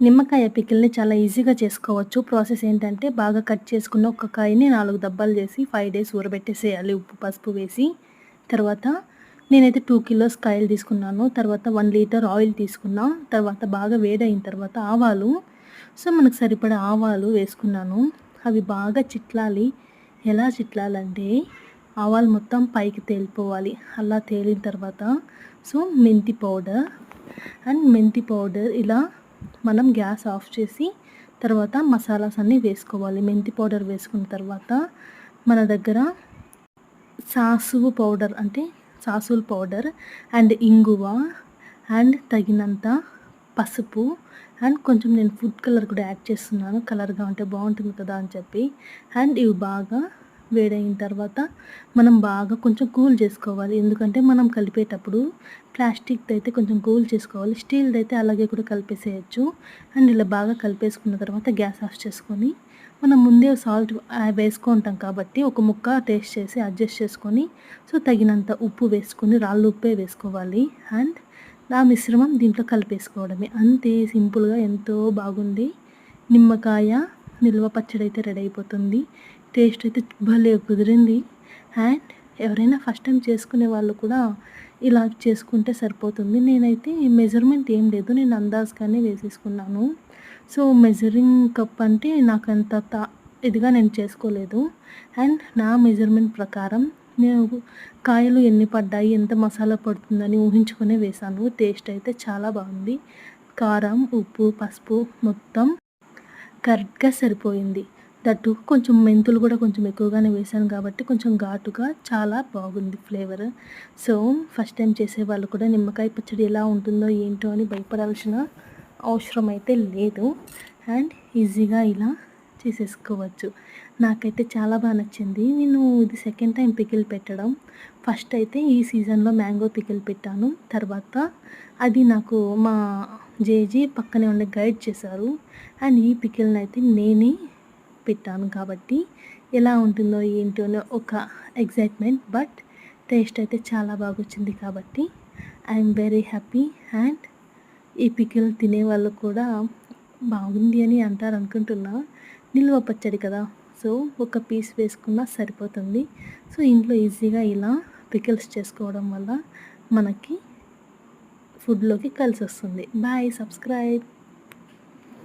నిమ్మకాయ పికిల్‌ని చాలా ఈజీగా చేసుకోవచ్చు. ప్రాసెస్ ఏంటంటే బాగా కట్ చేసుకున్న ఒక కాయని 4 దబ్బాలు చేసి 5 డేస్ ఊరబెట్టేసేయాలి ఉప్పు, పసుపు వేసి. తర్వాత నేనైతే 2 కిలోస్ కాయలు తీసుకున్నాను. తర్వాత 1 లీటర్ ఆయిల్ తీసుకున్నా. తర్వాత బాగా వేడయిన తర్వాత ఆవాలు, మనకు సరిపడా ఆవాలు వేసుకున్నాను. అవి బాగా చిట్లాలి. ఎలా చిట్లాలంటే ఆవాలు మొత్తం పైకి తేలిపోవాలి. అలా తేలిన తర్వాత మెంతి పౌడర్ ఇలా మనం గ్యాస్ ఆఫ్ చేసి తర్వాత మసాలాస్ అన్నీ వేసుకోవాలి. మెంతి పౌడర్ వేసుకున్న తర్వాత మన దగ్గర సాసుల పౌడర్ అండ్ ఇంగువ అండ్ తగినంత పసుపు అండ్ కొంచెం నేను ఫుడ్ కలర్ కూడా యాడ్ చేస్తున్నాను. కలర్గా ఉంటే బాగుంటుంది కదా అని చెప్పి. అండ్ ఇవి బాగా వేడైన తర్వాత మనం బాగా కొంచెం కూల్ చేసుకోవాలి. ఎందుకంటే మనం కలిపేటప్పుడు ప్లాస్టిక్ది అయితే కొంచెం కూల్ చేసుకోవాలి. స్టీల్ది అయితే అలాగే కూడా కలిపేసేయచ్చు. అండ్ ఇలా బాగా కలిపేసుకున్న తర్వాత గ్యాస్ ఆఫ్ చేసుకొని మనం ముందే సాల్ట్ వేసుకుంటాం కాబట్టి ఒక ముక్క టేస్ట్ చేసి అడ్జస్ట్ చేసుకొని తగినంత ఉప్పు వేసుకొని రాళ్ళు ఉప్పే వేసుకోవాలి. అండ్ ఆ మిశ్రమం దీంట్లో కలిపేసుకోవడమే. అంతే సింపుల్గా ఎంతో బాగుంది నిమ్మకాయ నిల్వ పచ్చడి అయితే రెడీ అయిపోతుంది. టేస్ట్ అయితే భలే కుదిరింది. అండ్ ఎవరైనా ఫస్ట్ టైం చేసుకునే వాళ్ళు కూడా ఇలా చేసుకుంటే సరిపోతుంది. నేనైతే మెజర్మెంట్ ఏం లేదు, నేను అందాజుగానే వేసేసుకున్నాను. మెజరింగ్ కప్ అంటే నాకంత ఇదిగా నేను చేసుకోలేదు. అండ్ నా మెజర్మెంట్ ప్రకారం నేను కాయలు ఎన్ని పడ్డాయి, ఎంత మసాలా పడుతుందని ఊహించుకునే వేశాను. టేస్ట్ అయితే చాలా బాగుంది. కారం, ఉప్పు, పసుపు మొత్తం కరెక్ట్గా సరిపోయింది. దట్టు కొంచెం మెంతులు కూడా కొంచెం ఎక్కువగానే వేశాను కాబట్టి కొంచెం ఘాటుగా చాలా బాగుంది ఫ్లేవర్. ఫస్ట్ టైం చేసే వాళ్ళు కూడా నిమ్మకాయ పచ్చడి ఎలా ఉంటుందో ఏంటో అని భయపడాల్సిన అవసరం అయితే లేదు. అండ్ ఈజీగా ఇలా చేసేసుకోవచ్చు. నాకైతే చాలా బాగా నచ్చింది. నేను ఇది సెకండ్ టైం పికిల్ పెట్టడం. ఫస్ట్ అయితే ఈ సీజన్లో మ్యాంగో పికిల్ పెట్టాను. తర్వాత అది నాకు మా జేజీ పక్కనే ఉండే గైడ్ చేశారు. అండ్ ఈ పికిల్ని అయితే నేనే పెట్టాను కాబట్టి ఎలా ఉంటుందో ఏంటో ఒక ఎగ్జైట్మెంట్. బట్ టేస్ట్ అయితే చాలా బాగా వచ్చింది కాబట్టి ఐఎమ్ వెరీ హ్యాపీ. అండ్ ఈ పికిల్ తినేవాళ్ళు కూడా బాగుంది అని అంటారు అనుకుంటున్నా. నిల్వ పచ్చడి కదా, ఒక పీస్ వేసుకున్నా సరిపోతుంది. ఇంట్లో ఈజీగా ఇలా పికిల్స్ చేసుకోవడం వల్ల మనకి ఫుడ్లోకి కలిసి వస్తుంది. Bye, subscribe.